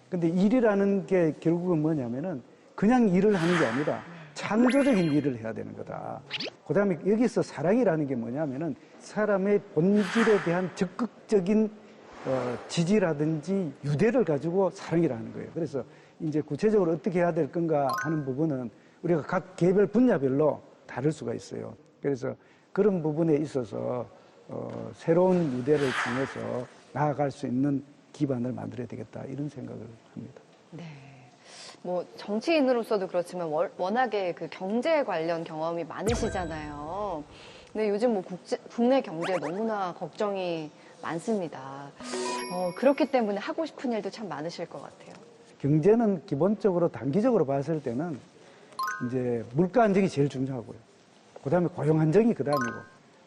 근데 일이라는 게 결국은 뭐냐면은 그냥 일을 하는 게 아니라 창조적인 일을 해야 되는 거다. 그 다음에 여기서 사랑이라는 게 뭐냐면은 사람의 본질에 대한 적극적인 지지라든지 유대를 가지고 사랑이라는 거예요. 그래서 이제 구체적으로 어떻게 해야 될 건가 하는 부분은 우리가 각 개별 분야별로 다를 수가 있어요. 그래서 그런 부분에 있어서 새로운 유대를 통해서 나아갈 수 있는 기반을 만들어야 되겠다 이런 생각을 합니다. 네. 뭐 정치인으로서도 그렇지만 워낙에 그 경제 관련 경험이 많으시잖아요. 근데 요즘 뭐 국내 경제 너무나 걱정이 많습니다. 그렇기 때문에 하고 싶은 일도 참 많으실 것 같아요. 경제는 기본적으로 단기적으로 봤을 때는 이제 물가 안정이 제일 중요하고요. 그다음에 고용 안정이 그다음이고,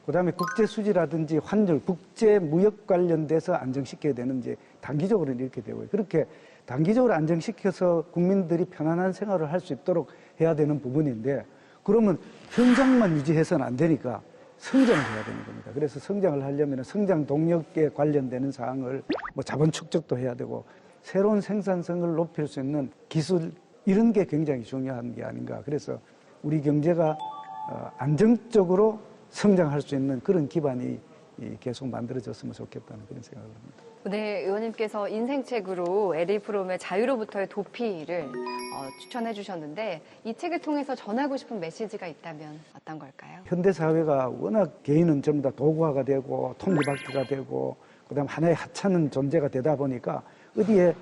그다음에 국제 수지라든지 환율, 국제 무역 관련돼서 안정시켜야 되는 이제 단기적으로는 이렇게 되고요. 그렇게 단기적으로 안정시켜서 국민들이 편안한 생활을 할 수 있도록 해야 되는 부분인데, 그러면 현장만 유지해서는 안 되니까 성장을 해야 되는 겁니다. 그래서 성장을 하려면 성장 동력에 관련되는 사항을 뭐 자본 축적도 해야 되고 새로운 생산성을 높일 수 있는 기술 이런 게 굉장히 중요한 게 아닌가. 그래서 우리 경제가 안정적으로 성장할 수 있는 그런 기반이 계속 만들어졌으면 좋겠다는 그런 생각을 합니다. 네, 의원님께서 인생책으로 에리 프롬의 자유로부터의 도피를 추천해 주셨는데 이 책을 통해서 전하고 싶은 메시지가 있다면 어떤 걸까요? 현대사회가 워낙 개인은 전부 다 도구화가 되고 톱니바퀴가 되고 그다음 하나의 하찮은 존재가 되다 보니까 어디에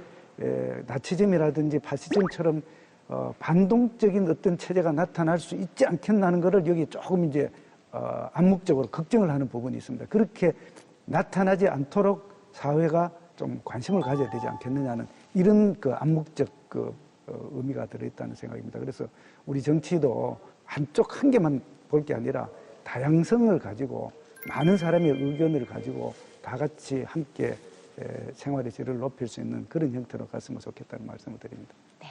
나치즘이라든지 파시즘처럼 반동적인 어떤 체제가 나타날 수 있지 않겠나는 것을 여기 조금 이제 암묵적으로 걱정을 하는 부분이 있습니다. 그렇게 나타나지 않도록 사회가 좀 관심을 가져야 되지 않겠느냐는 이런 그 암묵적 그 의미가 들어있다는 생각입니다. 그래서 우리 정치도 한쪽 한 개만 볼 게 아니라 다양성을 가지고 많은 사람의 의견을 가지고 다 같이 함께 생활의 질을 높일 수 있는 그런 형태로 갔으면 좋겠다는 말씀을 드립니다. 네.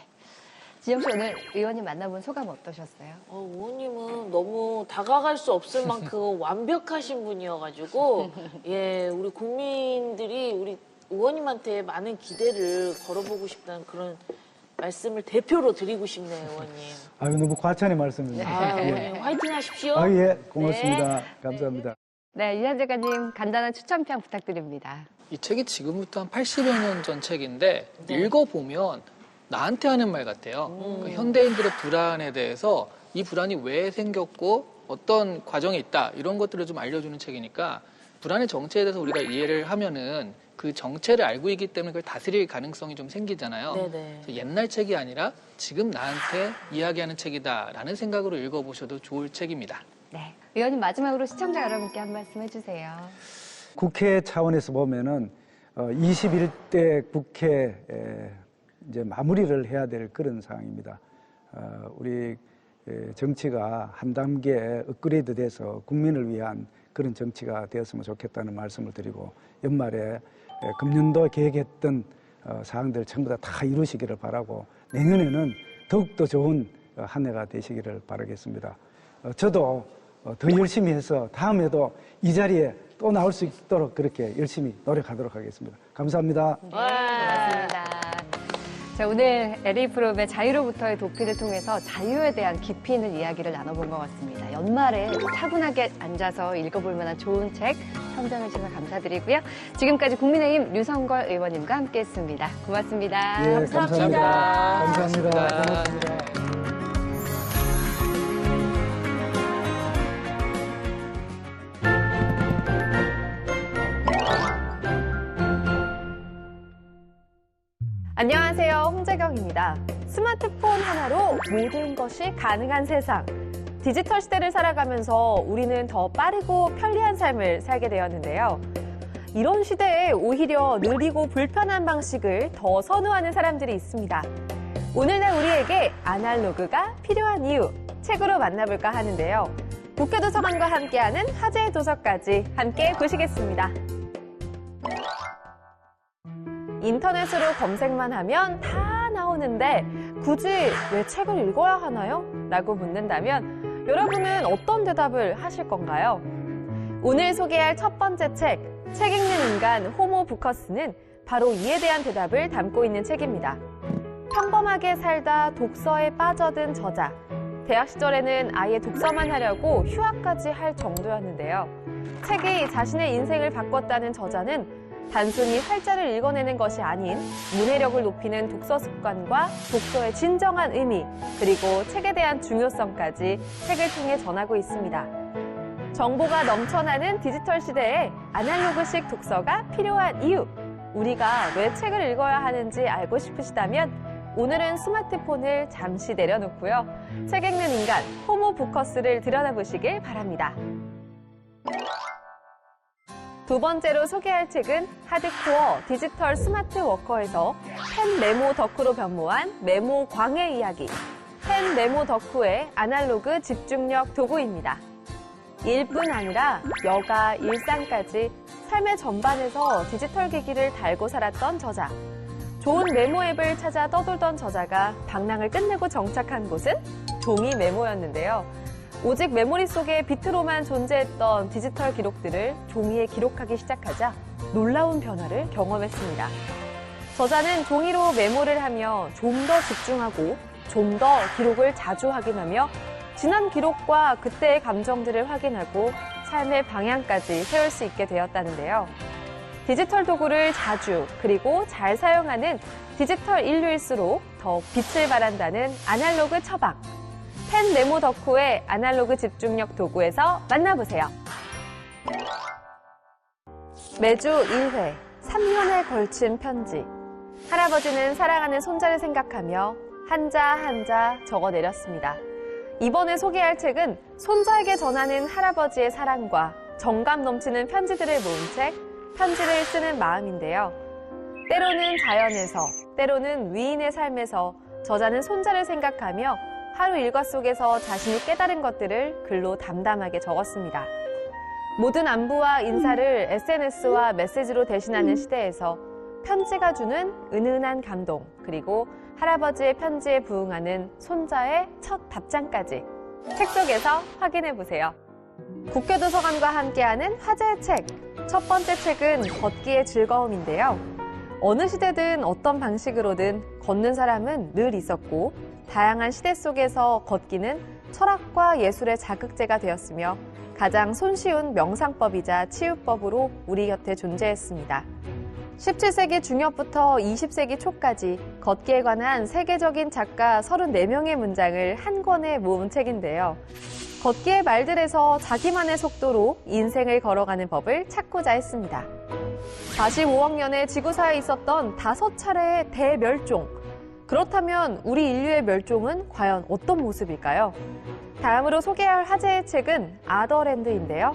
지영 씨 오늘 의원님 만나본 소감 어떠셨어요? 의원님은 너무 다가갈 수 없을 만큼 완벽하신 분이어가지고 예, 우리 국민들이 우리 의원님한테 많은 기대를 걸어보고 싶다는 그런 말씀을 대표로 드리고 싶네요, 의원님. 아유, 너무 과찬의 말씀입니다. 의원님 화이팅 하십시오. 예, 고맙습니다. 감사합니다. 네, 이한 작가님 간단한 추천평 부탁드립니다. 이 책이 지금부터 한 80여 년 전 책인데 읽어보면 나한테 하는 말 같아요. 그 현대인들의 불안에 대해서 이 불안이 왜 생겼고 어떤 과정이 있다 이런 것들을 좀 알려주는 책이니까 불안의 정체에 대해서 우리가 이해를 하면은 그 정체를 알고 있기 때문에 그걸 다스릴 가능성이 좀 생기잖아요. 네네. 옛날 책이 아니라 지금 나한테 이야기하는 책이다라는 생각으로 읽어보셔도 좋을 책입니다. 네, 의원님 마지막으로 시청자 여러분께 한 말씀 해주세요. 국회 차원에서 보면은 21대 국회 이제 마무리를 해야 될 그런 상황입니다. 우리 정치가 한 단계 업그레이드 돼서 국민을 위한 그런 정치가 되었으면 좋겠다는 말씀을 드리고 연말에 금년도 계획했던 사항들 전부 다 이루시기를 바라고 내년에는 더욱더 좋은 한 해가 되시기를 바라겠습니다. 저도 더 열심히 해서 다음에도 이 자리에 또 나올 수 있도록 그렇게 열심히 노력하도록 하겠습니다. 감사합니다. 고맙습니다. 자, 오늘 에리 프롬의 자유로부터의 도피를 통해서 자유에 대한 깊이 있는 이야기를 나눠본 것 같습니다. 연말에 차분하게 앉아서 읽어볼 만한 좋은 책 선정해 주셔서 감사드리고요. 지금까지 국민의힘 류성걸 의원님과 함께했습니다. 고맙습니다. 예, 감사합니다. 감사합니다. 고맙습니다. 안녕하세요. 홍재경입니다. 스마트폰 하나로 모든 것이 가능한 세상. 디지털 시대를 살아가면서 우리는 더 빠르고 편리한 삶을 살게 되었는데요. 이런 시대에 오히려 느리고 불편한 방식을 더 선호하는 사람들이 있습니다. 오늘날 우리에게 아날로그가 필요한 이유, 책으로 만나볼까 하는데요. 국회도서관과 함께하는 화제의 도서까지 함께 보시겠습니다. 인터넷으로 검색만 하면 다 나오는데 굳이 왜 책을 읽어야 하나요? 라고 묻는다면 여러분은 어떤 대답을 하실 건가요? 오늘 소개할 첫 번째 책 읽는 인간 호모 부커스는 바로 이에 대한 대답을 담고 있는 책입니다. 평범하게 살다 독서에 빠져든 저자. 대학 시절에는 아예 독서만 하려고 휴학까지 할 정도였는데요. 책이 자신의 인생을 바꿨다는 저자는 단순히 활자를 읽어내는 것이 아닌 문해력을 높이는 독서 습관과 독서의 진정한 의미, 그리고 책에 대한 중요성까지 책을 통해 전하고 있습니다. 정보가 넘쳐나는 디지털 시대에 아날로그식 독서가 필요한 이유, 우리가 왜 책을 읽어야 하는지 알고 싶으시다면 오늘은 스마트폰을 잠시 내려놓고요. 책 읽는 인간 호모 부커스를 들여다보시길 바랍니다. 두 번째로 소개할 책은 하드코어 디지털 스마트 워커에서 펜 메모 덕후로 변모한 메모 광의 이야기. 펜 메모 덕후의 아날로그 집중력 도구입니다. 일뿐 아니라 여가, 일상까지 삶의 전반에서 디지털 기기를 달고 살았던 저자. 좋은 메모 앱을 찾아 떠돌던 저자가 방랑을 끝내고 정착한 곳은 종이 메모였는데요. 오직 메모리 속에 비트로만 존재했던 디지털 기록들을 종이에 기록하기 시작하자 놀라운 변화를 경험했습니다. 저자는 종이로 메모를 하며 좀 더 집중하고 좀 더 기록을 자주 확인하며 지난 기록과 그때의 감정들을 확인하고 삶의 방향까지 세울 수 있게 되었다는데요. 디지털 도구를 자주 그리고 잘 사용하는 디지털 인류일수록 더욱 빛을 발한다는 아날로그 처방. 펜 메모 덕후의 아날로그 집중력 도구에서 만나보세요. 매주 1회, 3년에 걸친 편지. 할아버지는 사랑하는 손자를 생각하며 한자 한자 적어내렸습니다. 이번에 소개할 책은 손자에게 전하는 할아버지의 사랑과 정감 넘치는 편지들을 모은 책, 편지를 쓰는 마음인데요. 때로는 자연에서, 때로는 위인의 삶에서 저자는 손자를 생각하며 하루 일과 속에서 자신이 깨달은 것들을 글로 담담하게 적었습니다. 모든 안부와 인사를 SNS와 메시지로 대신하는 시대에서 편지가 주는 은은한 감동, 그리고 할아버지의 편지에 부응하는 손자의 첫 답장까지 책 속에서 확인해 보세요. 국회도서관과 함께하는 화제의 책. 첫 번째 책은 걷기의 즐거움인데요. 어느 시대든 어떤 방식으로든 걷는 사람은 늘 있었고 다양한 시대 속에서 걷기는 철학과 예술의 자극제가 되었으며 가장 손쉬운 명상법이자 치유법으로 우리 곁에 존재했습니다. 17세기 중엽부터 20세기 초까지 걷기에 관한 세계적인 작가 34명의 문장을 한 권에 모은 책인데요. 걷기의 말들에서 자기만의 속도로 인생을 걸어가는 법을 찾고자 했습니다. 45억 년의 지구사에 있었던 5차례의 대멸종. 그렇다면 우리 인류의 멸종은 과연 어떤 모습일까요? 다음으로 소개할 화제의 책은 아더랜드인데요.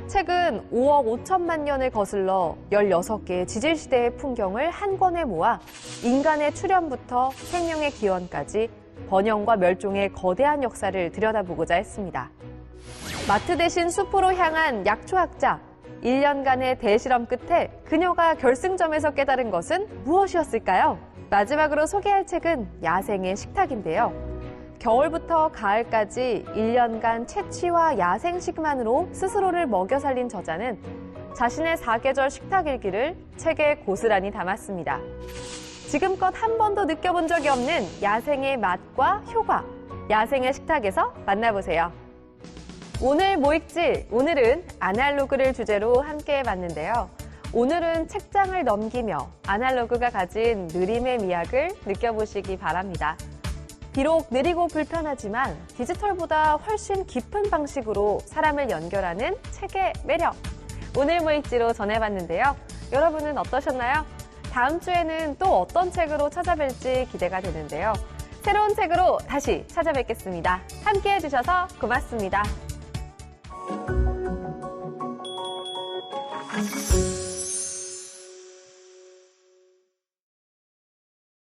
책은 5억 5천만 년을 거슬러 16개의 지질시대의 풍경을 한 권에 모아 인간의 출현부터 생명의 기원까지 번영과 멸종의 거대한 역사를 들여다보고자 했습니다. 마트 대신 숲으로 향한 약초학자, 1년간의 대실험 끝에 그녀가 결승점에서 깨달은 것은 무엇이었을까요? 마지막으로 소개할 책은 야생의 식탁인데요. 겨울부터 가을까지 1년간 채취와 야생식만으로 스스로를 먹여 살린 저자는 자신의 사계절 식탁 일기를 책에 고스란히 담았습니다. 지금껏 한 번도 느껴본 적이 없는 야생의 맛과 효과, 야생의 식탁에서 만나보세요. 오늘 뭐 읽지? 오늘은 아날로그를 주제로 함께 해봤는데요. 오늘은 책장을 넘기며 아날로그가 가진 느림의 미학을 느껴보시기 바랍니다. 비록 느리고 불편하지만 디지털보다 훨씬 깊은 방식으로 사람을 연결하는 책의 매력. 오늘 뭐 읽지로 전해봤는데요. 여러분은 어떠셨나요? 다음 주에는 또 어떤 책으로 찾아뵐지 기대가 되는데요. 새로운 책으로 다시 찾아뵙겠습니다. 함께해 주셔서 고맙습니다.